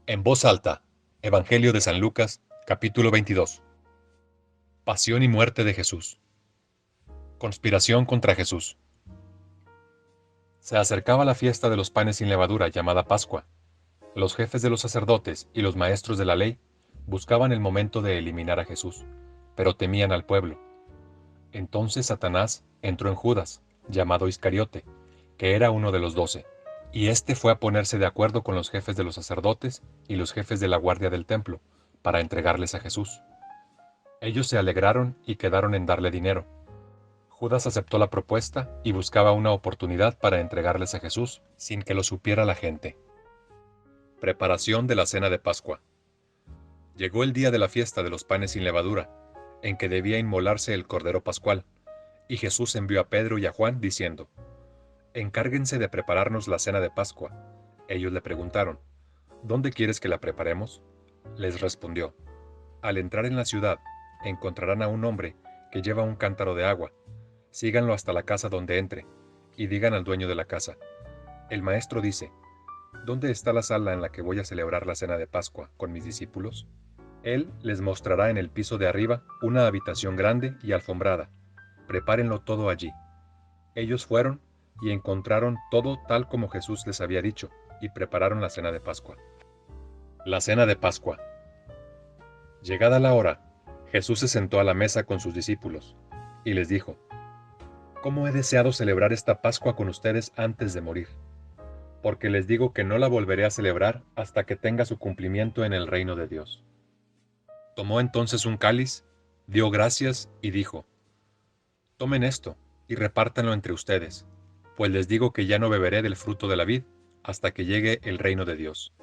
En voz alta, Evangelio de San Lucas, capítulo 22. Pasión y muerte de Jesús. Conspiración contra Jesús. Se acercaba la fiesta de los panes sin levadura llamada Pascua. Los jefes de los sacerdotes y los maestros de la ley buscaban el momento de eliminar a Jesús, pero temían al pueblo. Entonces Satanás entró en Judas, llamado Iscariote, que era uno de los 12, y éste fue a ponerse de acuerdo con los jefes de los sacerdotes y los jefes de la guardia del templo, para entregarles a Jesús. Ellos se alegraron y quedaron en darle dinero. Judas aceptó la propuesta y buscaba una oportunidad para entregarles a Jesús sin que lo supiera la gente. Preparación de la cena de Pascua. Llegó el día de la fiesta de los panes sin levadura, en que debía inmolarse el cordero pascual, y Jesús envió a Pedro y a Juan diciendo: Encárguense de prepararnos la cena de Pascua. Ellos le preguntaron: ¿Dónde quieres que la preparemos? Les respondió: Al entrar en la ciudad, encontrarán a un hombre que lleva un cántaro de agua. Síganlo hasta la casa donde entre, y digan al dueño de la casa: El maestro dice, ¿dónde está la sala en la que voy a celebrar la cena de Pascua con mis discípulos? Él les mostrará en el piso de arriba una habitación grande y alfombrada. Prepárenlo todo allí. Ellos fueron y encontraron todo tal como Jesús les había dicho, y prepararon la cena de Pascua. La cena de Pascua. Llegada la hora, Jesús se sentó a la mesa con sus discípulos, y les dijo: ¿Cómo he deseado celebrar esta Pascua con ustedes antes de morir? Porque les digo que no la volveré a celebrar hasta que tenga su cumplimiento en el reino de Dios. Tomó entonces un cáliz, dio gracias y dijo: Tomen esto y repártanlo entre ustedes, pues les digo que ya no beberé del fruto de la vid hasta que llegue el reino de Dios.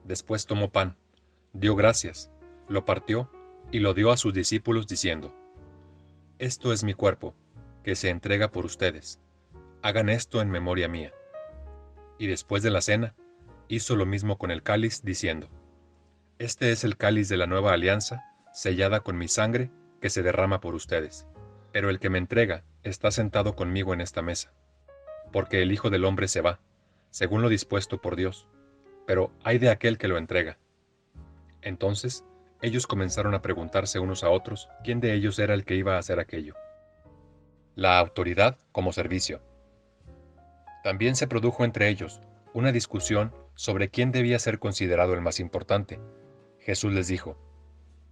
Después tomó pan, dio gracias, lo partió y lo dio a sus discípulos diciendo: Esto es mi cuerpo, que se entrega por ustedes. Hagan esto en memoria mía. Y después de la cena, hizo lo mismo con el cáliz, diciendo: Este es el cáliz de la nueva alianza, sellada con mi sangre, que se derrama por ustedes. Pero el que me entrega está sentado conmigo en esta mesa. Porque el Hijo del Hombre se va, según lo dispuesto por Dios, pero ay de aquel que lo entrega. Entonces, ellos comenzaron a preguntarse unos a otros quién de ellos era el que iba a hacer aquello. La autoridad como servicio. También se produjo entre ellos una discusión sobre quién debía ser considerado el más importante. Jesús les dijo: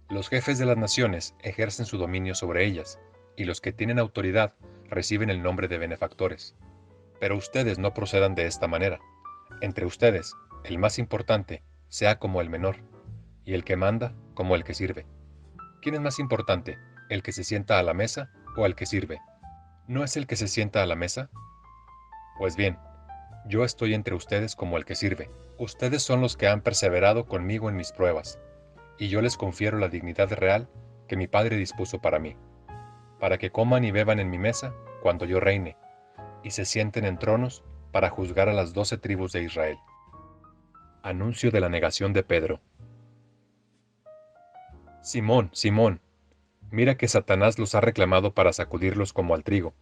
Los jefes de las naciones ejercen su dominio sobre ellas, y los que tienen autoridad reciben el nombre de benefactores. Pero ustedes no procedan de esta manera. Entre ustedes, el más importante sea como el menor, y el que manda como el que sirve. ¿Quién es más importante, el que se sienta a la mesa o el que sirve? ¿No es el que se sienta a la mesa? Pues bien, yo estoy entre ustedes como el que sirve. Ustedes son los que han perseverado conmigo en mis pruebas, y yo les confiero la dignidad real que mi Padre dispuso para mí, para que coman y beban en mi mesa cuando yo reine, y se sienten en tronos para juzgar a las 12 tribus de Israel. Anuncio de la negación de Pedro. Simón, Simón, mira que Satanás los ha reclamado para sacudirlos como al trigo,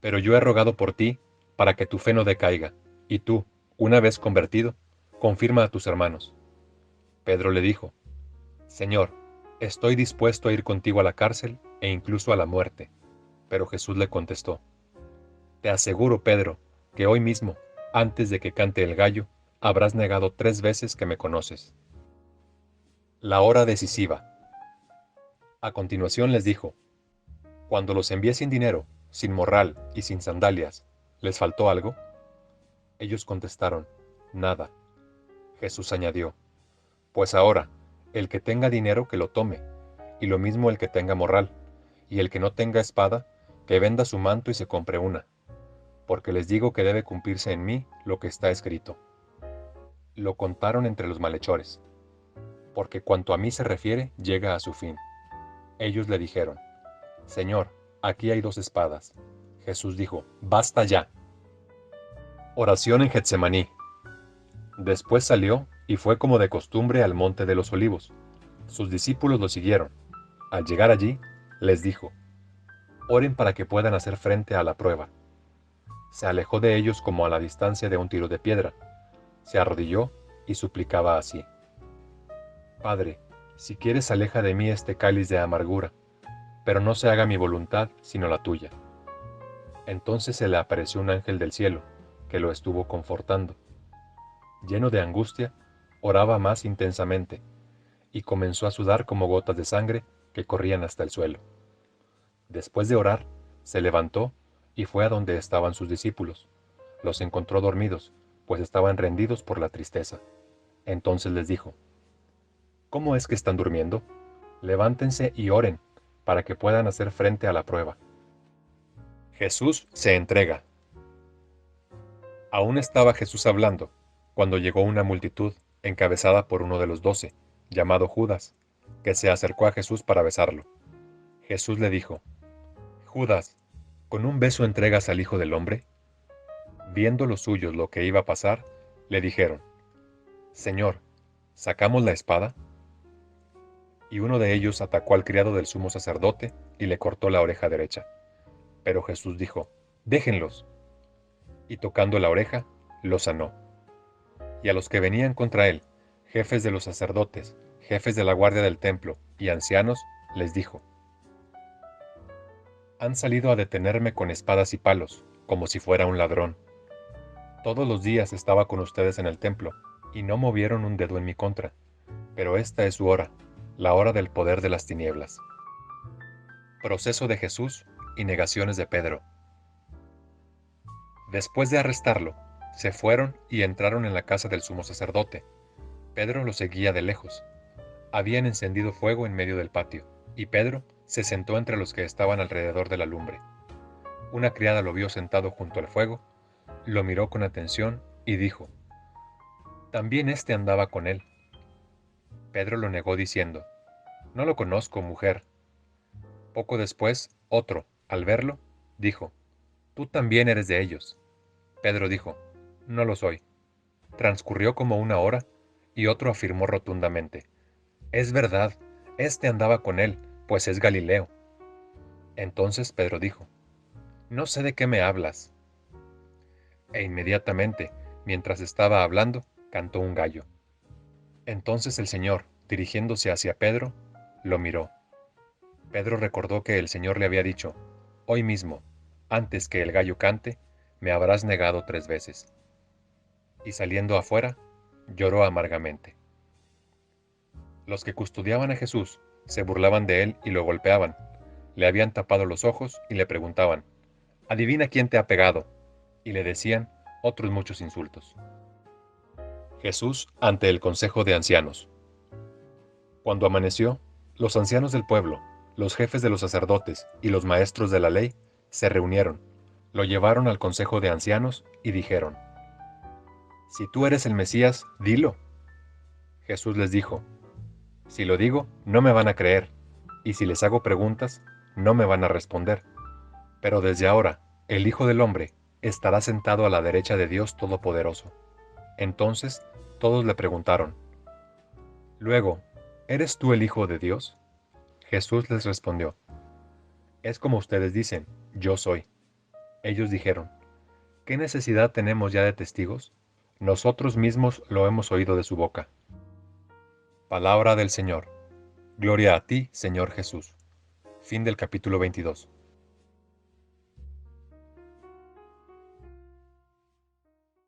pero yo he rogado por ti para que tu fe no decaiga, y tú, una vez convertido, confirma a tus hermanos. Pedro le dijo: Señor, estoy dispuesto a ir contigo a la cárcel e incluso a la muerte. Pero Jesús le contestó: Te aseguro, Pedro, que hoy mismo, antes de que cante el gallo, habrás negado 3 veces que me conoces. La hora decisiva. A continuación les dijo: Cuando los envié sin dinero, sin morral y sin sandalias, ¿les faltó algo? Ellos contestaron: Nada. Jesús añadió: Pues ahora, el que tenga dinero que lo tome, y lo mismo el que tenga morral, y el que no tenga espada, que venda su manto y se compre una, porque les digo que debe cumplirse en mí lo que está escrito. Lo contaron entre los malhechores, porque cuanto a mí se refiere, llega a su fin. Ellos le dijeron: Señor, aquí hay 2 espadas. Jesús dijo: Basta ya. Oración en Getsemaní. Después salió y fue como de costumbre al monte de los olivos. Sus discípulos lo siguieron. Al llegar allí, les dijo: Oren para que puedan hacer frente a la prueba. Se alejó de ellos como a la distancia de un tiro de piedra. Se arrodilló y suplicaba así: Padre, si quieres aleja de mí este cáliz de amargura, pero no se haga mi voluntad sino la tuya. Entonces se le apareció un ángel del cielo, que lo estuvo confortando. Lleno de angustia, oraba más intensamente, y comenzó a sudar como gotas de sangre que corrían hasta el suelo. Después de orar, se levantó y fue a donde estaban sus discípulos. Los encontró dormidos, pues estaban rendidos por la tristeza. Entonces les dijo: ¿Cómo es que están durmiendo? Levántense y oren, para que puedan hacer frente a la prueba. Jesús se entrega. Aún estaba Jesús hablando, cuando llegó una multitud encabezada por uno de los 12, llamado Judas, que se acercó a Jesús para besarlo. Jesús le dijo: Judas, ¿con un beso entregas al Hijo del Hombre? Viendo los suyos lo que iba a pasar, le dijeron: Señor, ¿sacamos la espada? Y uno de ellos atacó al criado del sumo sacerdote y le cortó la oreja derecha. Pero Jesús dijo: Déjenlos. Y tocando la oreja, lo sanó. Y a los que venían contra él, jefes de los sacerdotes, jefes de la guardia del templo y ancianos, les dijo: Han salido a detenerme con espadas y palos, como si fuera un ladrón. Todos los días estaba con ustedes en el templo, y no movieron un dedo en mi contra. Pero esta es su hora, la hora del poder de las tinieblas. Proceso de Jesús y negaciones de Pedro. Después de arrestarlo, se fueron y entraron en la casa del sumo sacerdote. Pedro lo seguía de lejos. Habían encendido fuego en medio del patio, y Pedro se sentó entre los que estaban alrededor de la lumbre. Una criada lo vio sentado junto al fuego, lo miró con atención y dijo: También éste andaba con él. Pedro lo negó diciendo: No lo conozco, mujer. Poco después, otro, al verlo, dijo: Tú también eres de ellos. Pedro dijo: No lo soy. Transcurrió como una hora, y otro afirmó rotundamente: Es verdad, éste andaba con él, pues es Galileo. Entonces Pedro dijo: No sé de qué me hablas. E inmediatamente, mientras estaba hablando, cantó un gallo. Entonces el Señor, dirigiéndose hacia Pedro, lo miró. Pedro recordó que el Señor le había dicho: Hoy mismo, antes que el gallo cante, me habrás negado 3 veces. Y saliendo afuera, lloró amargamente. Los que custodiaban a Jesús se burlaban de él y lo golpeaban. Le habían tapado los ojos y le preguntaban: Adivina quién te ha pegado. Y le decían otros muchos insultos. Jesús ante el Consejo de Ancianos. Cuando amaneció, los ancianos del pueblo, los jefes de los sacerdotes y los maestros de la ley se reunieron, lo llevaron al Consejo de Ancianos y dijeron: Si tú eres el Mesías, dilo. Jesús les dijo: Si lo digo, no me van a creer, y si les hago preguntas, no me van a responder. Pero desde ahora, el Hijo del Hombre estará sentado a la derecha de Dios Todopoderoso. Entonces todos le preguntaron: Luego, ¿eres tú el Hijo de Dios? Jesús les respondió: Es como ustedes dicen, yo soy. Ellos dijeron: ¿Qué necesidad tenemos ya de testigos? Nosotros mismos lo hemos oído de su boca. Palabra del Señor. Gloria a ti, Señor Jesús. Fin del capítulo 22.